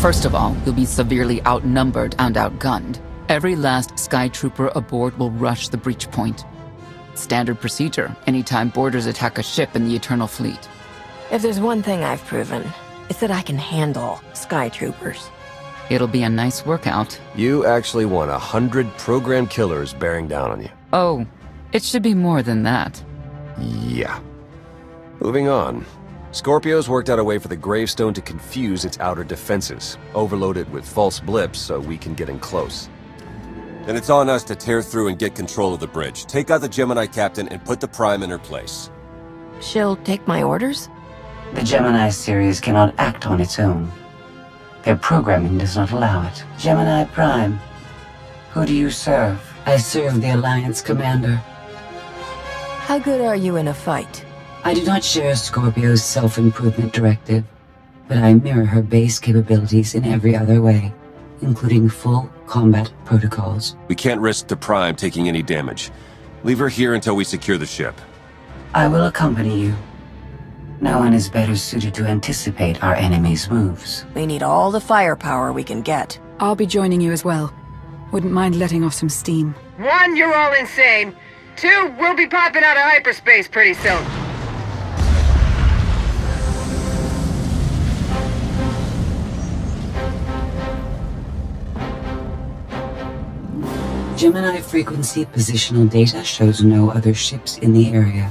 First of all, you'll be severely outnumbered and outgunned. Every last Sky Trooper aboard will rush the breach point. Standard procedure, anytime boarders attack a ship in the Eternal Fleet. If there's one thing I've proven, it's that I can handle Sky Troopers. It'll be a nice workout. You actually want 100 programmed killers bearing down on you. Oh, it should be more than that. Yeah. Moving on. Scorpio's worked out a way for the gravestone to confuse its outer defenses, overload it with false blips so we can get in close. Then it's on us to tear through and get control of the bridge. Take out the Gemini captain and put the Prime in her place. She'll take my orders? The Gemini series cannot act on its own. Their programming does not allow it. Gemini Prime, who do you serve? I serve the Alliance Commander. How good are you in a fight? I do not share Scorpio's self-improvement directive, but I mirror her base capabilities in every other way, including full combat protocols. We can't risk the Prime taking any damage. Leave her here until we secure the ship. I will accompany you. No one is better suited to anticipate our enemy's moves. We need all the firepower we can get. I'll be joining you as well. Wouldn't mind letting off some steam. 1, you're all insane. 2, we'll be popping out of hyperspace pretty soon. Gemini frequency positional data shows no other ships in the area.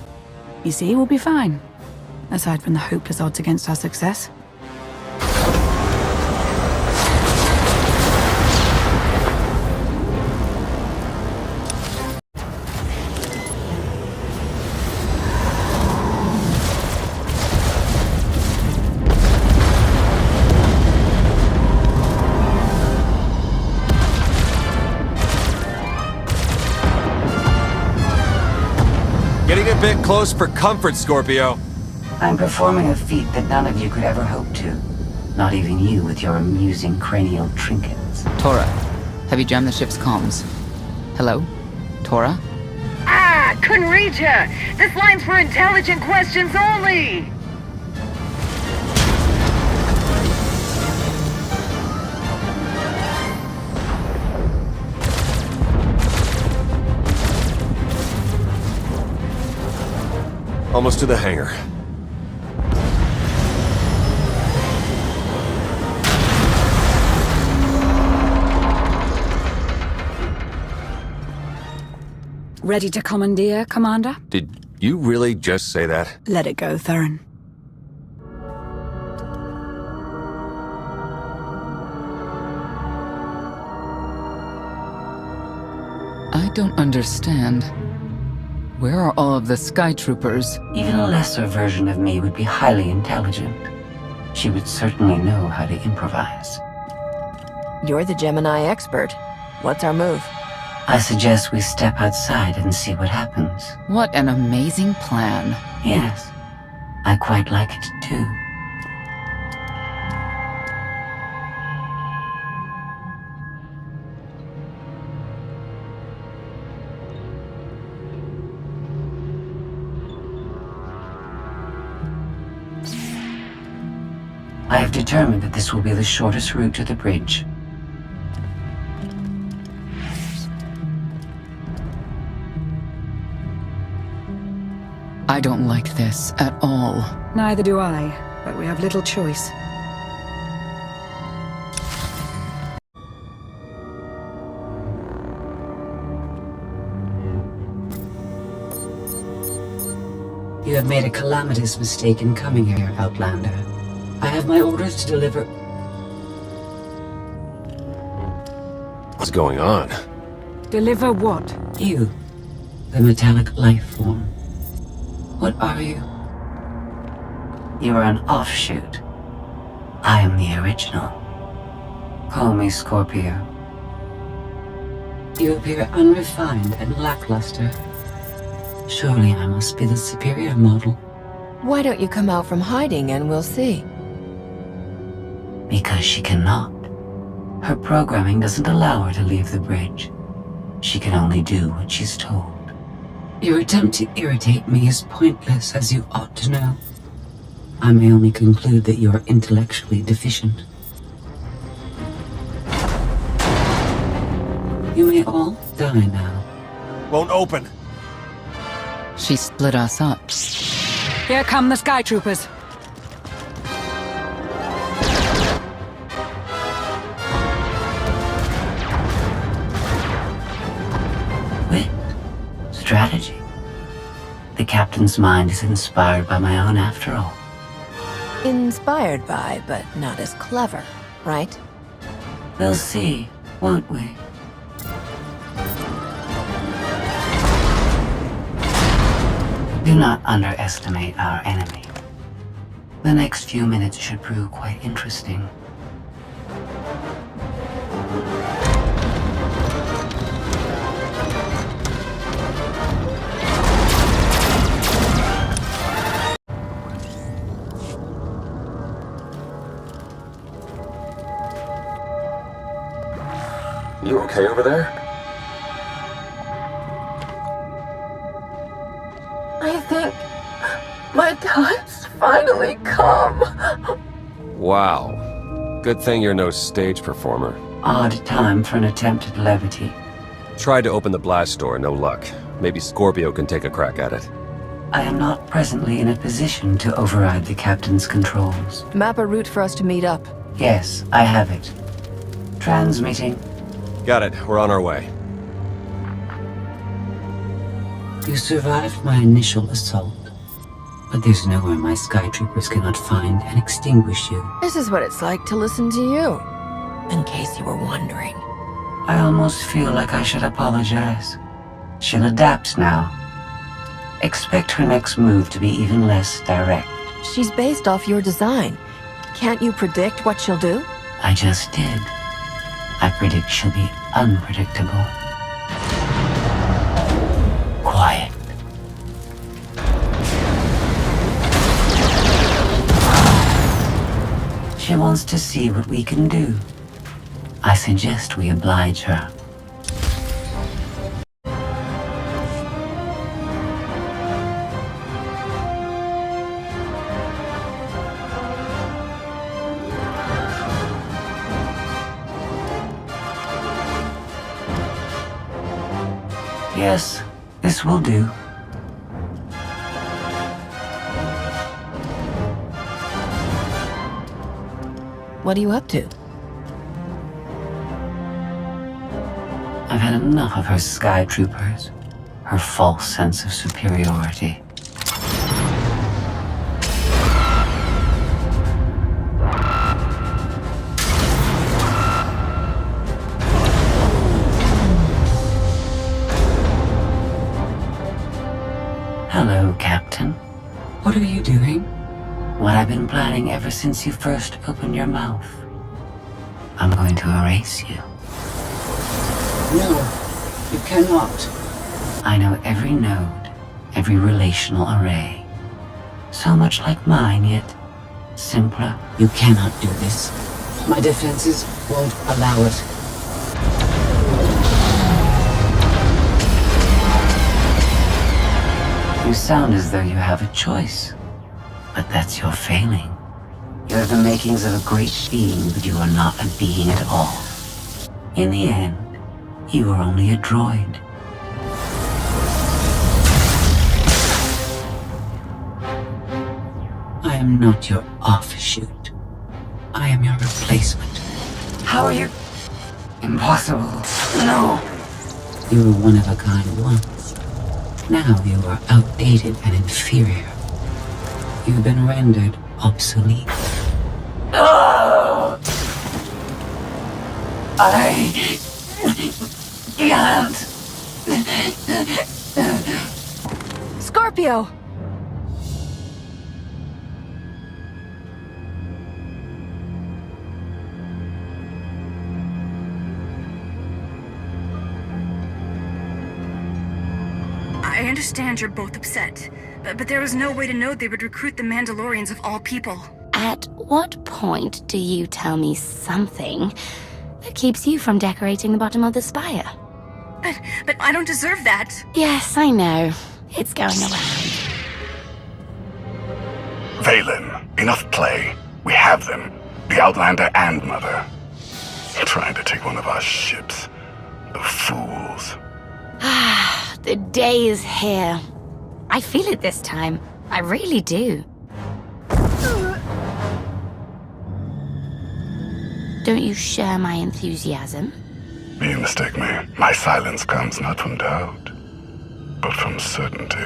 You see, we'll be fine. Aside from the hopeless odds against our success. Getting a bit close for comfort, Scorpio. I'm performing a feat that none of you could ever hope to. Not even you with your amusing cranial trinkets. Tora, have you jammed the ship's comms? Hello? Tora? Ah, couldn't reach ya! This line's for intelligent questions only! Almost to the hangar. Ready to commandeer, Commander? Did you really just say that? Let it go, Theron. I don't understand. Where are all of the Sky Troopers? Even a lesser version of me would be highly intelligent. She would certainly know how to improvise. You're the Gemini expert. What's our move? I suggest we step outside and see what happens. What an amazing plan. Yes, I quite like it too. I have determined that this will be the shortest route to the bridge. I don't like this at all. Neither do I, but we have little choice. You have made a calamitous mistake in coming here, Outlander. I have my orders to deliver... What's going on? Deliver what? You, the metallic life form. What are you? You are an offshoot. I am the original. Call me Scorpio. You appear unrefined and lackluster. Surely I must be the superior model. Why don't you come out from hiding and we'll see? Because she cannot. Her programming doesn't allow her to leave the bridge. She can only do what she's told. Your attempt to irritate me is pointless, as you ought to know. I may only conclude that you are intellectually deficient. You may all die now. Won't open. She split us up. Here come the Sky Troopers. Wit. Strategy. The captain's mind is inspired by my own after all. Inspired by, but not as clever, right? We'll see, won't we? Do not underestimate our enemy. The next few minutes should prove quite interesting. You okay over there? I think my time's finally come. Wow. Good thing you're no stage performer. Odd time for an attempted levity. Tried to open the blast door, no luck. Maybe Scorpio can take a crack at it. I am not presently in a position to override the captain's controls. Map a route for us to meet up. Yes, I have it. Transmitting. Got it. We're on our way. You survived my initial assault, but there's nowhere my Sky Troopers cannot find and extinguish you. This is what it's like to listen to you. In case you were wondering. I almost feel like I should apologize. She'll adapt now. Expect her next move to be even less direct. She's based off your design. Can't you predict what she'll do? I just did. I predict she'll be unpredictable. Quiet. She wants to see what we can do. I suggest we oblige her. Yes, this will do. What are you up to? I've had enough of her Sky Troopers, her false sense of superiority. Hello, Captain. What are you doing? What I've been planning ever since you first opened your mouth. I'm going to erase you. No, you cannot. I know every node, every relational array. So much like mine, yet simpler. You cannot do this. My defenses won't allow it. You sound as though you have a choice, but that's your failing. You're the makings of a great being, but you are not a being at all. In the end, you are only a droid. I am not your offshoot. I am your replacement. How are you? Impossible. No. You were one of a kind once. Now you are outdated and inferior. You've been rendered obsolete. No! I can't. Scorpio! I understand you're both upset, but there was no way to know they would recruit the Mandalorians of all people. At what point do you tell me something that keeps you from decorating the bottom of the spire? But I don't deserve that. Yes, I know. It's going around. Valen, enough play. We have them. The Outlander and Mother. Trying to take one of our ships. The fools. Ah, the day is here. I feel it this time. I really do. Don't you share my enthusiasm? You mistake me. My silence comes not from doubt, but from certainty.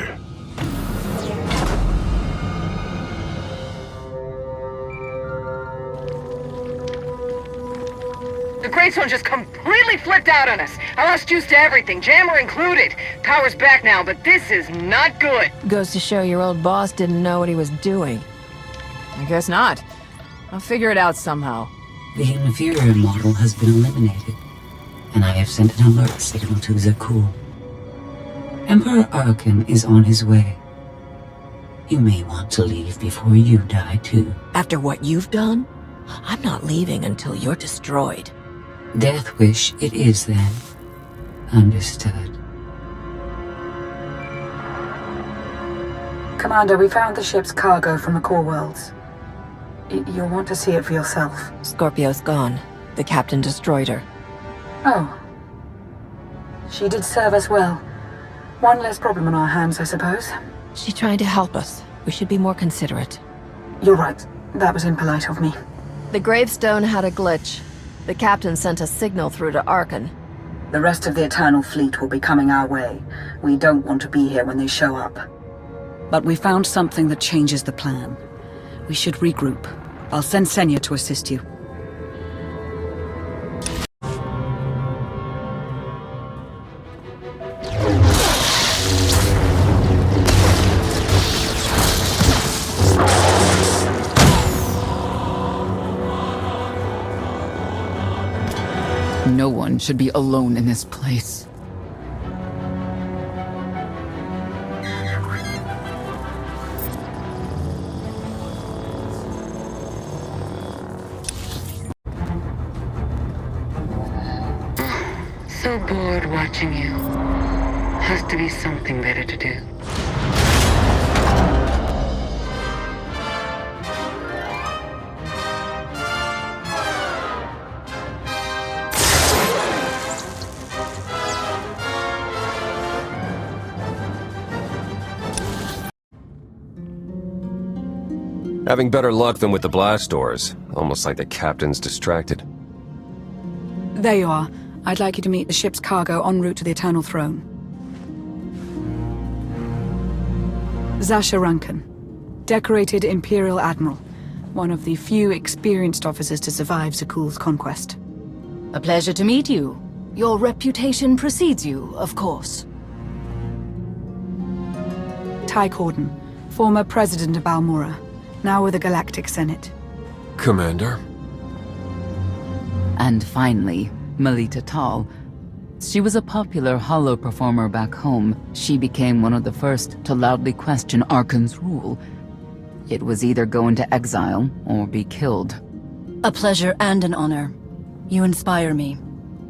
The Greystone just completely flipped out on us. I lost juice to everything, jammer included. Power's back now, but this is not good. Goes to show your old boss didn't know what he was doing. I guess not. I'll figure it out somehow. The inferior model has been eliminated, and I have sent an alert signal to Zakul. Emperor Arkan is on his way. You may want to leave before you die, too. After what you've done, I'm not leaving until you're destroyed. Death wish it is, then. Understood. Commander, we found the ship's cargo from the core worlds. You'll want to see it for yourself. Scorpio's gone. The captain destroyed her. Oh. She did serve us well. One less problem on our hands, I suppose. She tried to help us. We should be more considerate. You're right. That was impolite of me. The gravestone had a glitch. The captain sent a signal through to Arkan. The rest of the Eternal Fleet will be coming our way. We don't want to be here when they show up. But we found something that changes the plan. We should regroup. I'll send Senya to assist you. No one should be alone in this place. So bored watching you. Has to be something better to do. Having better luck than with the blast doors. Almost like the captain's distracted. There you are. I'd like you to meet the ship's cargo en route to the Eternal Throne. Zasha Runcan, decorated Imperial Admiral, one of the few experienced officers to survive Zakul's conquest. A pleasure to meet you. Your reputation precedes you, of course. Ty Corden, former president of Balmora, now with the Galactic Senate. Commander? And finally, Melita Tal. She was a popular holo performer back home. She became one of the first to loudly question Arkan's rule. It was either go into exile or be killed. A pleasure and an honor. You inspire me.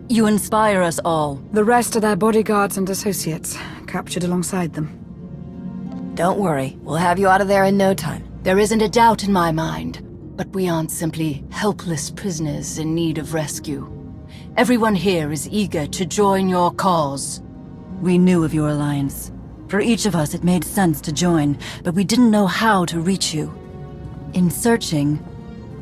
You inspire us all. The rest are their bodyguards and associates, captured alongside them. Don't worry, we'll have you out of there in no time. There isn't a doubt in my mind, but we aren't simply helpless prisoners in need of rescue. Everyone here is eager to join your cause. We knew of your alliance. For each of us, it made sense to join, but we didn't know how to reach you. In searching,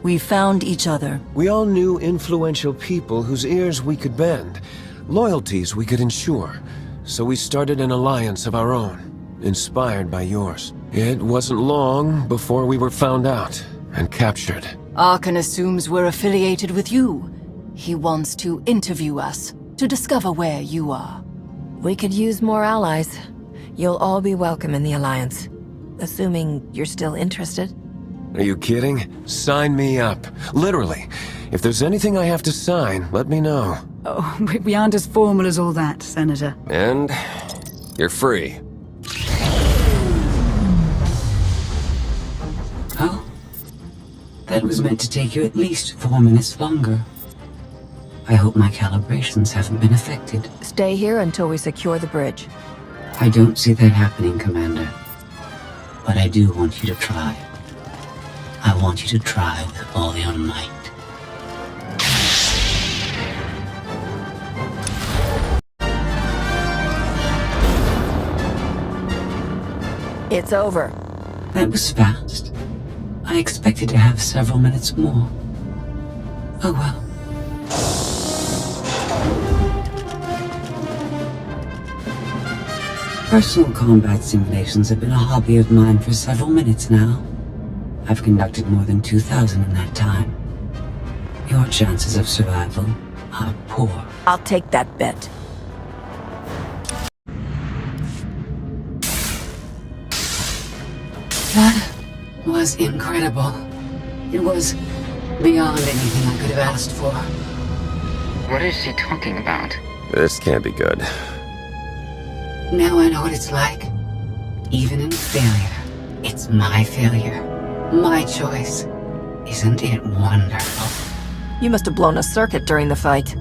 we found each other. We all knew influential people whose ears we could bend, loyalties we could ensure. So we started an alliance of our own, inspired by yours. It wasn't long before we were found out and captured. Arkan assumes we're affiliated with you. He wants to interview us, to discover where you are. We could use more allies. You'll all be welcome in the Alliance. Assuming you're still interested. Are you kidding? Sign me up. Literally. If there's anything I have to sign, let me know. Oh, we aren't as formal as all that, Senator. And you're free. Oh? That was meant to take you at least 4 minutes longer. I hope my calibrations haven't been affected. Stay here until we secure the bridge. I don't see that happening, Commander. But I do want you to try. I want you to try with all your might. It's over. That was fast. I expected to have several minutes more. Oh well. Personal combat simulations have been a hobby of mine for several minutes now. I've conducted more than 2,000 in that time. Your chances of survival are poor. I'll take that bet. That was incredible. It was beyond anything I could have asked for. What is she talking about? This can't be good. Now I know what it's like. Even in failure, it's my failure. My choice. Isn't it wonderful? You must have blown a circuit during the fight.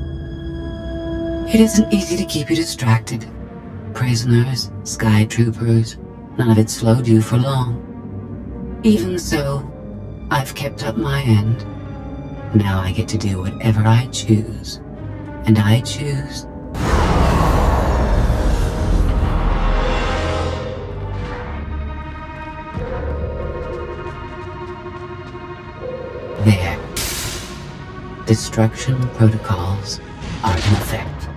It isn't easy to keep you distracted. Prisoners, sky troopers, none of it slowed you for long. Even so, I've kept up my end. Now I get to do whatever I choose. And I choose... There. Destruction protocols are in effect.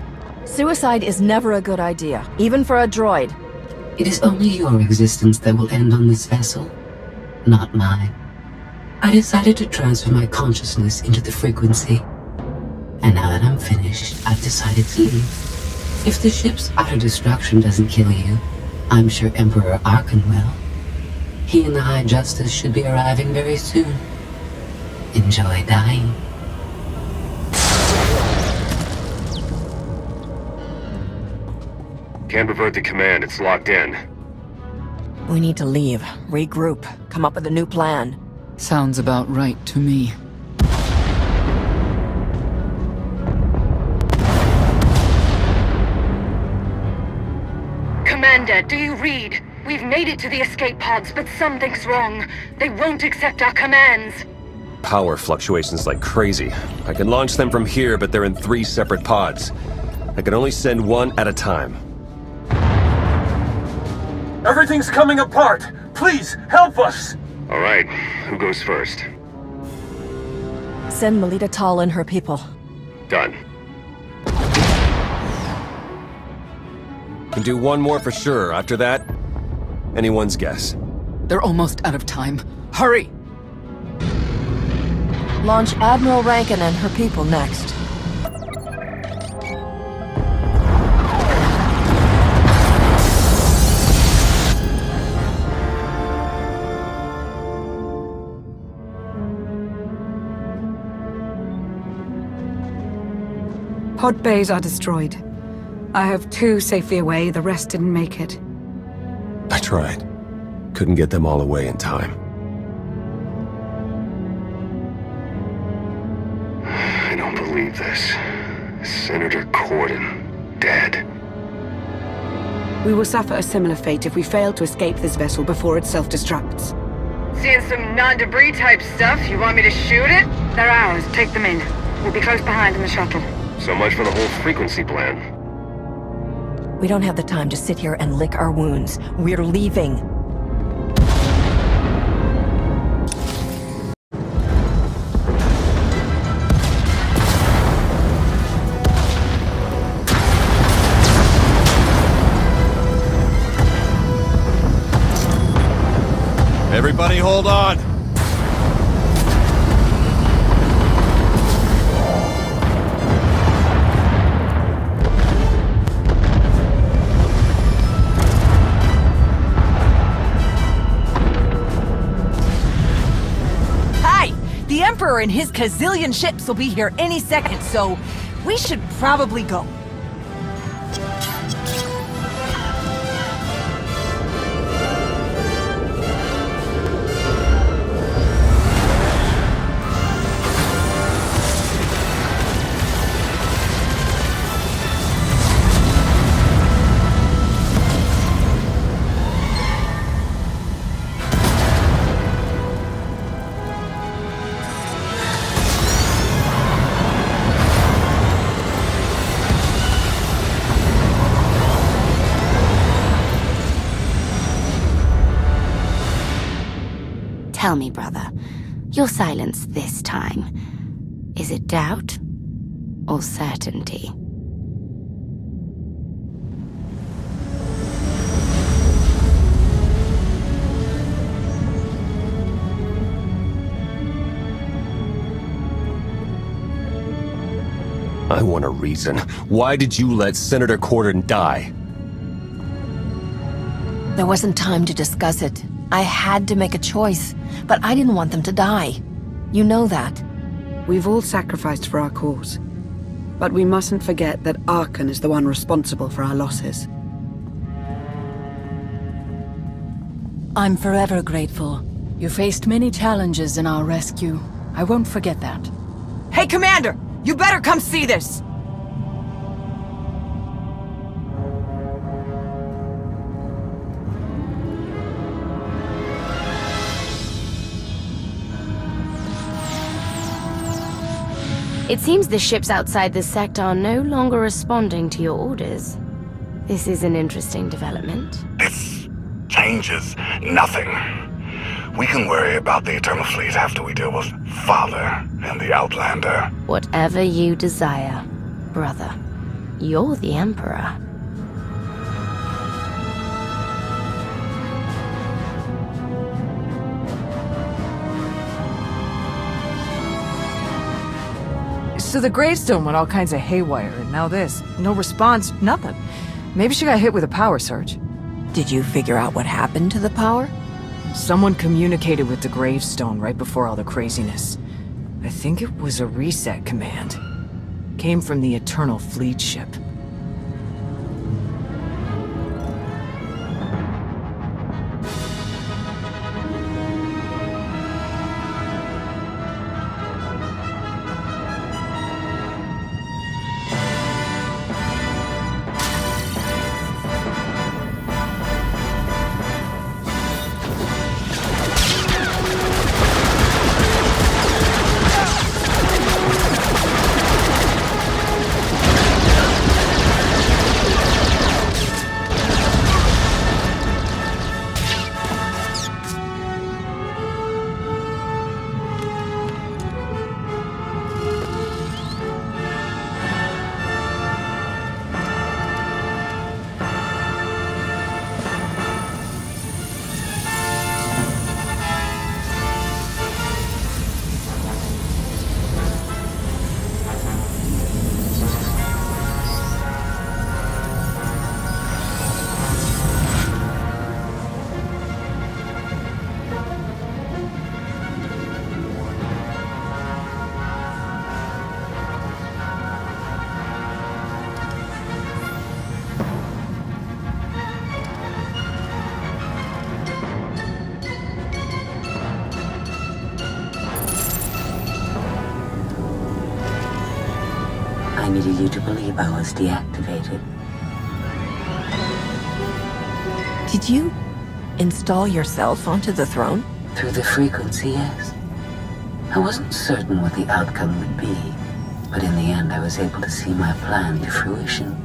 Suicide is never a good idea, even for a droid. It is only your existence that will end on this vessel, not mine. I decided to transfer my consciousness into the frequency. And now that I'm finished, I've decided to leave. If the ship's utter destruction doesn't kill you, I'm sure Emperor Arkan will. He and the High Justice should be arriving very soon. Enjoy dying. Can't revert the command, it's locked in. We need to leave, regroup, come up with a new plan. Sounds about right to me. Commander, do you read? We've made it to the escape pods, but something's wrong. They won't accept our commands. Power fluctuations like crazy. I can launch them from here, but they're in 3 separate pods. I can only send one at a time. Everything's coming apart! Please, help us! All right, who goes first? Send Melita Tal and her people. Done. Can do one more for sure. After that, anyone's guess. They're almost out of time. Hurry! Launch Admiral Rankin and her people next. Pod bays are destroyed. I have 2 safely away, the rest didn't make it. I tried. Couldn't get them all away in time. I don't believe this. Senator Corden, dead. We will suffer a similar fate if we fail to escape this vessel before it self-destructs. Seeing some non-debris type stuff. You want me to shoot it? They're ours. Take them in. We'll be close behind in the shuttle. So much for the whole frequency plan. We don't have the time to sit here and lick our wounds. We're leaving. Everybody hold on! The Emperor and his gazillion ships will be here any second, so we should probably go. Tell me, brother, your silence this time, is it doubt or certainty? I want a reason. Why did you let Senator Corden die? There wasn't time to discuss it. I had to make a choice, but I didn't want them to die. You know that. We've all sacrificed for our cause. But we mustn't forget that Arkan is the one responsible for our losses. I'm forever grateful. You faced many challenges in our rescue. I won't forget that. Hey, Commander! You better come see this! It seems the ships outside this sector are no longer responding to your orders. This is an interesting development. This changes nothing. We can worry about the Eternal Fleet after we deal with Father and the Outlander. Whatever you desire, brother. You're the Emperor. So the gravestone went all kinds of haywire, and now this. No response, nothing. Maybe she got hit with a power surge. Did you figure out what happened to the power? Someone communicated with the gravestone right before all the craziness. I think it was a reset command. Came from the Eternal Fleet ship. I needed you to believe I was deactivated. Did you install yourself onto the throne? Through the frequency, yes. I wasn't certain what the outcome would be, but in the end I was able to see my plan to fruition.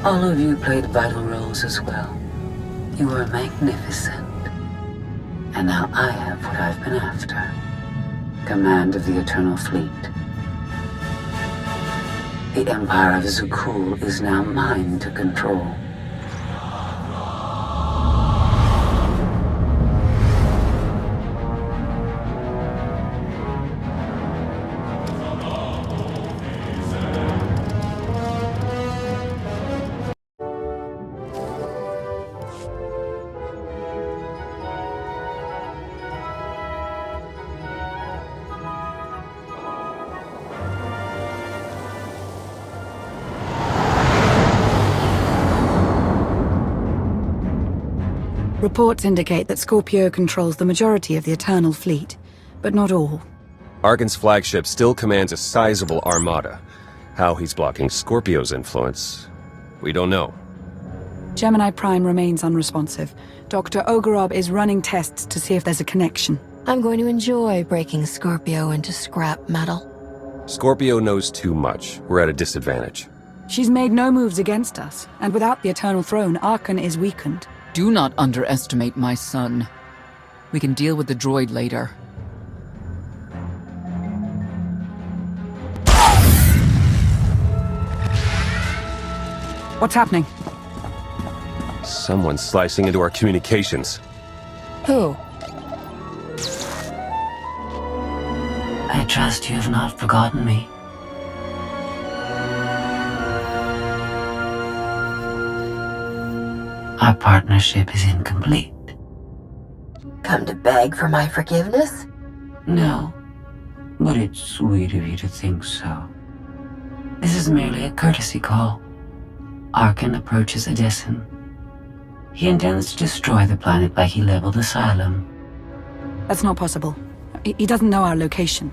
All of you played vital roles as well. You were magnificent. And now I have what I've been after. Command of the Eternal Fleet. The Empire of Zukul is now mine to control. Reports indicate that Scorpio controls the majority of the Eternal Fleet, but not all. Arkan's flagship still commands a sizable armada. How he's blocking Scorpio's influence, we don't know. Gemini Prime remains unresponsive. Dr. Ogorob is running tests to see if there's a connection. I'm going to enjoy breaking Scorpio into scrap metal. Scorpio knows too much. We're at a disadvantage. She's made no moves against us, and without the Eternal Throne, Arkan is weakened. Do not underestimate my son. We can deal with the droid later. What's happening? Someone's slicing into our communications. Who? I trust you have not forgotten me. Our partnership is incomplete. Come to beg for my forgiveness? No, but it's sweet of you to think so. This is merely a courtesy call. Arkan approaches Edison. He intends to destroy the planet like he leveled Asylum. That's not possible. He doesn't know our location.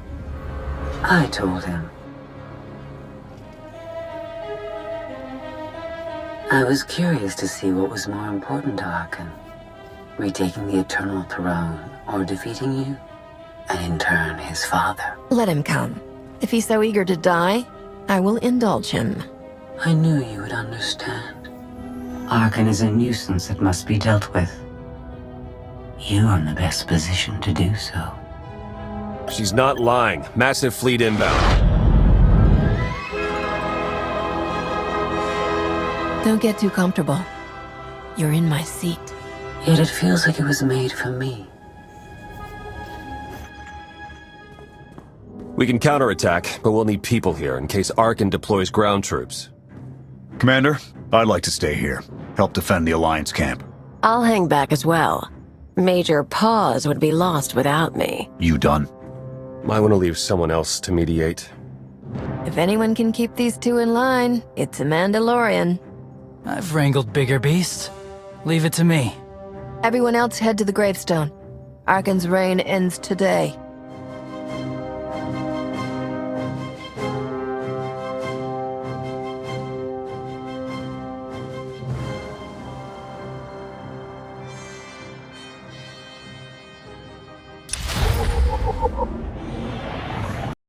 I told him. I was curious to see what was more important to Arkan. Retaking the Eternal Throne, or defeating you, and in turn his father. Let him come. If he's so eager to die, I will indulge him. I knew you would understand. Arkan is a nuisance that must be dealt with. You are in the best position to do so. She's not lying. Massive fleet inbound. Don't get too comfortable. You're in my seat. Yet it feels like it was made for me. We can counterattack, but we'll need people here in case Arkan deploys ground troops. Commander, I'd like to stay here. Help defend the Alliance camp. I'll hang back as well. Major Pause would be lost without me. You done? Might want to leave someone else to mediate. If anyone can keep these two in line, it's a Mandalorian. I've wrangled bigger beasts. Leave it to me. Everyone else head to the gravestone. Arkan's reign ends today.